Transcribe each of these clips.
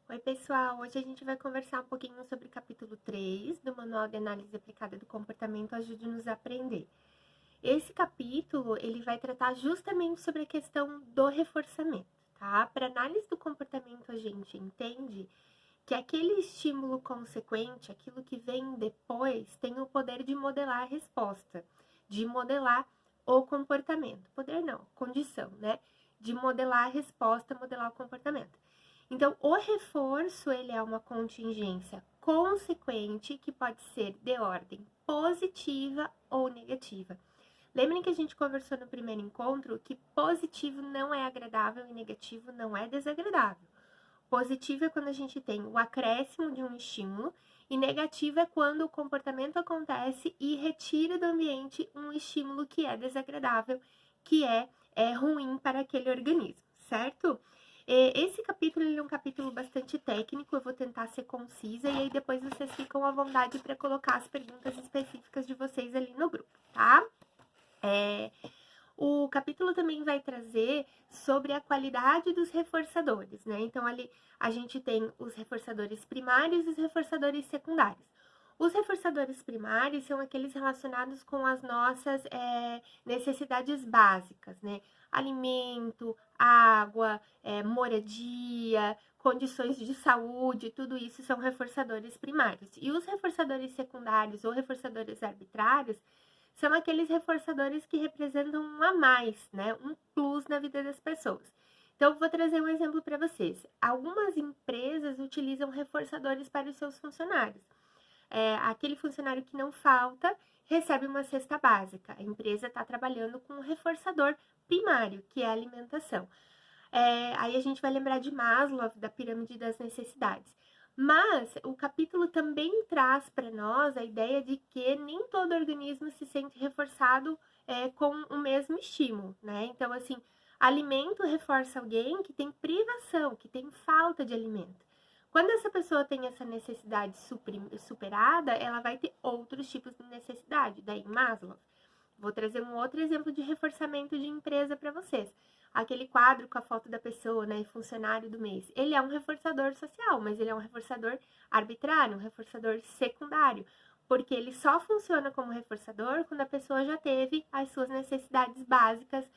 Oi, pessoal! Hoje a gente vai conversar um pouquinho sobre o capítulo 3 do Manual de Análise Aplicada do Comportamento Ajude-nos a Aprender. Esse capítulo, ele vai tratar justamente sobre a questão do reforçamento, tá? Para análise do comportamento, a gente entende que aquele estímulo consequente, aquilo que vem depois, tem o poder de modelar a resposta, de modelar o comportamento. Poder não, condição, né? De modelar a resposta, modelar o comportamento. Então, o reforço, ele é uma contingência consequente que pode ser de ordem positiva ou negativa. Lembrem que a gente conversou no primeiro encontro que positivo não é agradável e negativo não é desagradável. Positivo é quando a gente tem o acréscimo de um estímulo e negativo é quando o comportamento acontece e retira do ambiente um estímulo que é desagradável, que é ruim para aquele organismo, certo? Esse capítulo é um capítulo bastante técnico, eu vou tentar ser concisa e aí depois vocês ficam à vontade para colocar as perguntas específicas de vocês ali no grupo, tá? O capítulo também vai trazer sobre a qualidade dos reforçadores, né? Então, ali a gente tem os reforçadores primários e os reforçadores secundários. Os reforçadores primários são aqueles relacionados com as nossas necessidades básicas, né? Alimento, água, moradia, condições de saúde, tudo isso são reforçadores primários. E os reforçadores secundários ou reforçadores arbitrários são aqueles reforçadores que representam um a mais, né? Um plus na vida das pessoas. Então, vou trazer um exemplo para vocês. Algumas empresas utilizam reforçadores para os seus funcionários. Aquele funcionário que não falta recebe uma cesta básica. A empresa está trabalhando com um reforçador primário, que é a alimentação. Aí a gente vai lembrar de Maslow, da pirâmide das necessidades. Mas o capítulo também traz para nós a ideia de que nem todo organismo se sente reforçado com o mesmo estímulo, né? Então, assim, alimento reforça alguém que tem privação, que tem falta de alimento. Quando essa pessoa tem essa necessidade superada, ela vai ter outros tipos de necessidade, daí Maslow. Vou trazer um outro exemplo de reforçamento de empresa para vocês. Aquele quadro com a foto da pessoa, né, funcionário do mês. Ele é um reforçador social, mas ele é um reforçador arbitrário, um reforçador secundário, porque ele só funciona como reforçador quando a pessoa já teve as suas necessidades básicas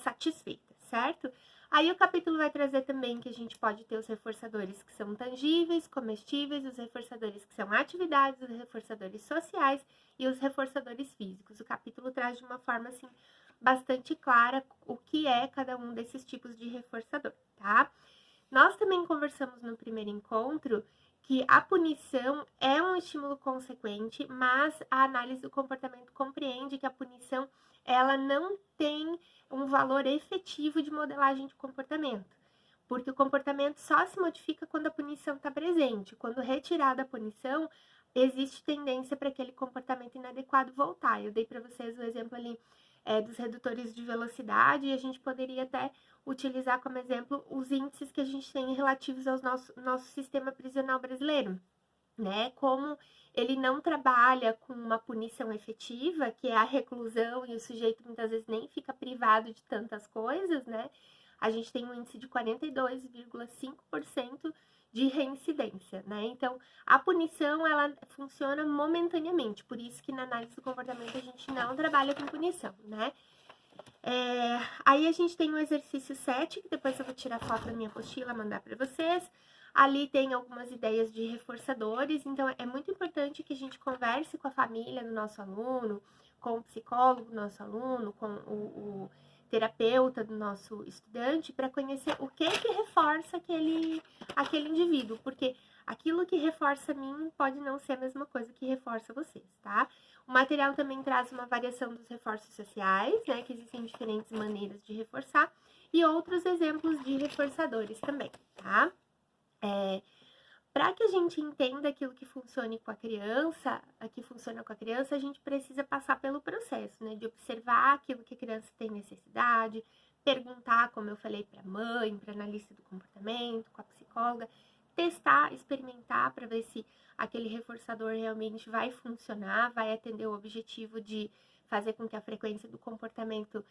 satisfeitas, certo? Aí o capítulo vai trazer também que a gente pode ter os reforçadores que são tangíveis, comestíveis, os reforçadores que são atividades, os reforçadores sociais e os reforçadores físicos. O capítulo traz de uma forma assim bastante clara o que é cada um desses tipos de reforçador, tá? Nós também conversamos no primeiro encontro que a punição é um estímulo consequente, mas a análise do comportamento compreende que a punição ela não tem um valor efetivo de modelagem de comportamento, porque o comportamento só se modifica quando a punição está presente. Quando retirada a punição, existe tendência para aquele comportamento inadequado voltar. Eu dei para vocês o exemplo ali dos redutores de velocidade e a gente poderia até utilizar como exemplo os índices que a gente tem relativos ao nosso sistema prisional brasileiro, né? Como ele não trabalha com uma punição efetiva, que é a reclusão, e o sujeito muitas vezes nem fica privado de tantas coisas, né? A gente tem um índice de 42,5% de reincidência, né? Então, a punição, ela funciona momentaneamente, por isso que na análise do comportamento a gente não trabalha com punição, né? Aí a gente tem o exercício 7, que depois eu vou tirar foto da minha apostila e mandar para vocês. Ali tem algumas ideias de reforçadores, então é muito importante que a gente converse com a família do nosso aluno, com o psicólogo do nosso aluno, com o terapeuta do nosso estudante, para conhecer o que reforça aquele indivíduo, porque aquilo que reforça a mim pode não ser a mesma coisa que reforça vocês, tá? O material também traz uma variação dos reforços sociais, né, que existem diferentes maneiras de reforçar, e outros exemplos de reforçadores também, tá? Para que a gente entenda aquilo que funcione com a criança, que funciona com a criança, a gente precisa passar pelo processo, né, de observar aquilo que a criança tem necessidade, perguntar, como eu falei, para a mãe, para a analista do comportamento, com a psicóloga, testar, experimentar para ver se aquele reforçador realmente vai funcionar, vai atender o objetivo de fazer com que a frequência do comportamento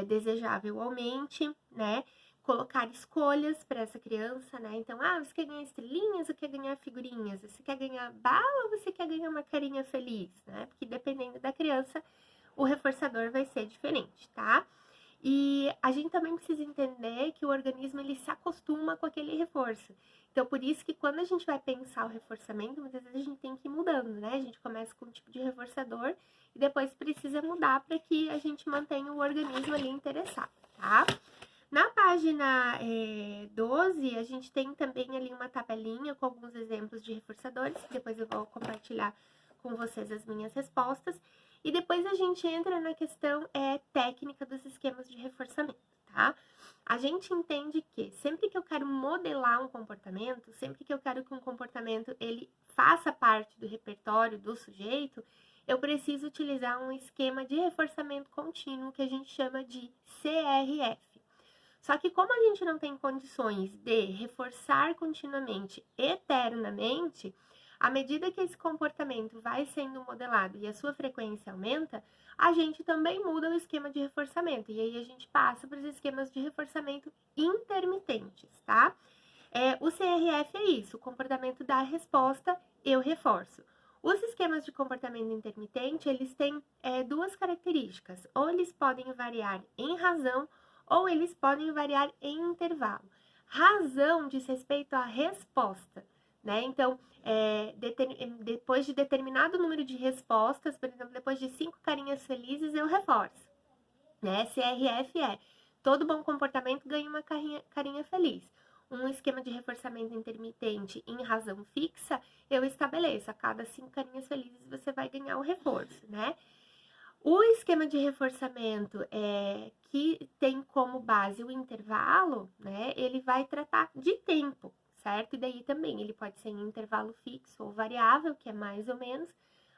desejável aumente, né? colocar escolhas para essa criança, né? Então, você quer ganhar estrelinhas ou quer ganhar figurinhas? Você quer ganhar bala ou você quer ganhar uma carinha feliz, né? Porque dependendo da criança, o reforçador vai ser diferente, tá? E a gente também precisa entender que o organismo ele se acostuma com aquele reforço. Então, por isso que quando a gente vai pensar o reforçamento, muitas vezes a gente tem que ir mudando, né? A gente começa com um tipo de reforçador e depois precisa mudar para que a gente mantenha o organismo ali interessado, tá? Na página 12, a gente tem também ali uma tabelinha com alguns exemplos de reforçadores, que depois eu vou compartilhar com vocês as minhas respostas. E depois a gente entra na questão técnica dos esquemas de reforçamento, tá? A gente entende que sempre que eu quero modelar um comportamento, sempre que eu quero que um comportamento ele faça parte do repertório do sujeito, eu preciso utilizar um esquema de reforçamento contínuo que a gente chama de CRF. Só que como a gente não tem condições de reforçar continuamente, eternamente, à medida que esse comportamento vai sendo modelado e a sua frequência aumenta, a gente também muda o esquema de reforçamento. E aí a gente passa para os esquemas de reforçamento intermitentes, tá? O CRF é isso, o comportamento da resposta, eu reforço. Os esquemas de comportamento intermitente, eles têm duas características. Ou eles podem variar em razão, ou eles podem variar em intervalo. Razão diz respeito à resposta, né? Então, depois de determinado número de respostas, por exemplo, depois de 5 carinhas felizes, eu reforço, né? CRF todo bom comportamento ganha uma carinha feliz. Um esquema de reforçamento intermitente em razão fixa, eu estabeleço, a cada 5 carinhas felizes você vai ganhar o reforço, né? O esquema de reforçamento que tem como base o intervalo, né? Ele vai tratar de tempo, certo? E daí também ele pode ser em intervalo fixo ou variável, que é mais ou menos,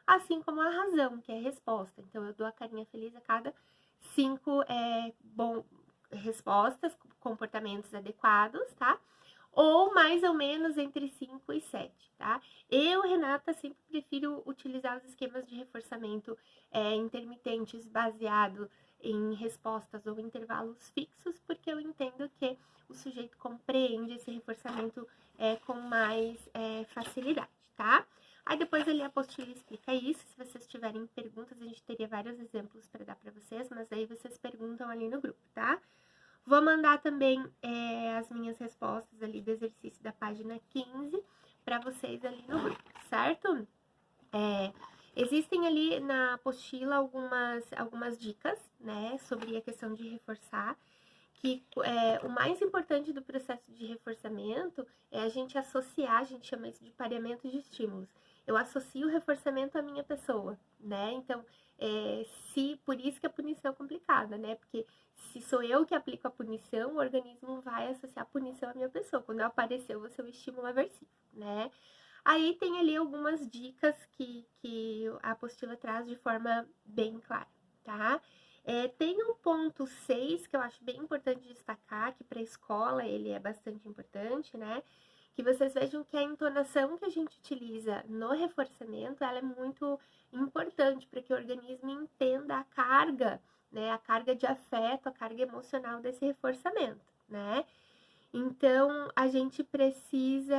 assim como a razão, que é a resposta. Então, eu dou a carinha feliz a cada 5 respostas, comportamentos adequados, tá? Ou mais ou menos entre 5 e 7, tá? Eu, Renata, sempre prefiro utilizar os esquemas de reforçamento intermitentes baseado em respostas ou intervalos fixos, porque eu entendo que o sujeito compreende esse reforçamento com mais facilidade, tá? Aí depois ali a apostila explica isso. Se vocês tiverem perguntas, a gente teria vários exemplos para dar para vocês, mas aí vocês perguntam ali no grupo, tá? Vou mandar também as minhas respostas ali do exercício da página 15 para vocês ali no grupo, certo? Existem ali na apostila algumas dicas, né, sobre a questão de reforçar, que o mais importante do processo de reforçamento é a gente associar, a gente chama isso de pareamento de estímulos. Eu associo o reforçamento à minha pessoa, né? Então, por isso que a punição é complicada, né? Porque se sou eu que aplico a punição, o organismo vai associar a punição à minha pessoa. Quando eu aparecer, eu vou ser o estímulo aversivo, né? Aí tem ali algumas dicas que a apostila traz de forma bem clara, tá? Tem um ponto 6 que eu acho bem importante destacar, que para a escola ele é bastante importante, né? Que vocês vejam que a entonação que a gente utiliza no reforçamento, ela é muito importante para que o organismo entenda a carga, né? A carga de afeto, a carga emocional desse reforçamento, né? Então, a gente precisa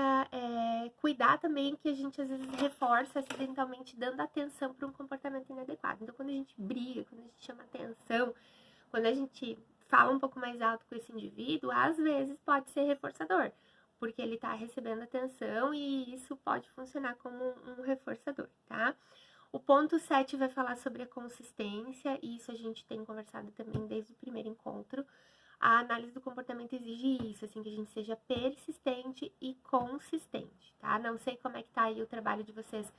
cuidar também que a gente, às vezes, reforça acidentalmente, dando atenção para um comportamento inadequado. Então, quando a gente briga, quando a gente chama atenção, quando a gente fala um pouco mais alto com esse indivíduo, às vezes pode ser reforçador, porque ele está recebendo atenção e isso pode funcionar como um reforçador, tá? O ponto 7 vai falar sobre a consistência, e isso a gente tem conversado também desde o primeiro encontro. A análise do comportamento exige isso, assim, que a gente seja persistente e consistente, tá? Não sei como é que tá aí o trabalho de vocês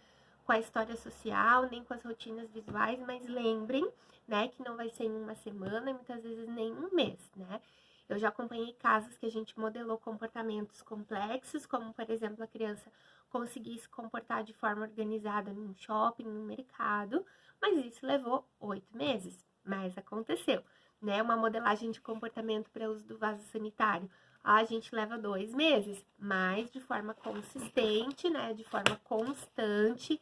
com a história social, nem com as rotinas visuais, mas lembrem, né, que não vai ser em uma semana e muitas vezes nem um mês, né? Eu já acompanhei casos que a gente modelou comportamentos complexos, como, por exemplo, a criança conseguir se comportar de forma organizada num shopping, num mercado, mas isso levou 8 meses, mas aconteceu. Né, uma modelagem de comportamento para uso do vaso sanitário. A gente leva 2 meses, mas de forma consistente, né, de forma constante,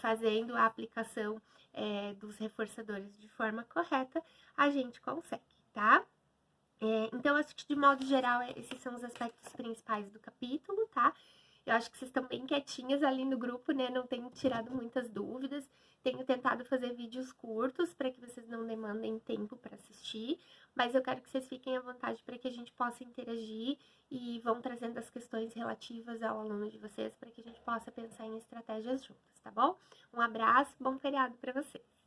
fazendo a aplicação dos reforçadores de forma correta, a gente consegue, tá? Então, acho que de modo geral, esses são os aspectos principais do capítulo, tá? Eu acho que vocês estão bem quietinhas ali no grupo, né? Não tenho tirado muitas dúvidas. Tenho tentado fazer vídeos curtos para que vocês não demandem tempo para assistir, mas eu quero que vocês fiquem à vontade para que a gente possa interagir e vão trazendo as questões relativas ao aluno de vocês para que a gente possa pensar em estratégias juntas, tá bom? Um abraço, bom feriado para vocês!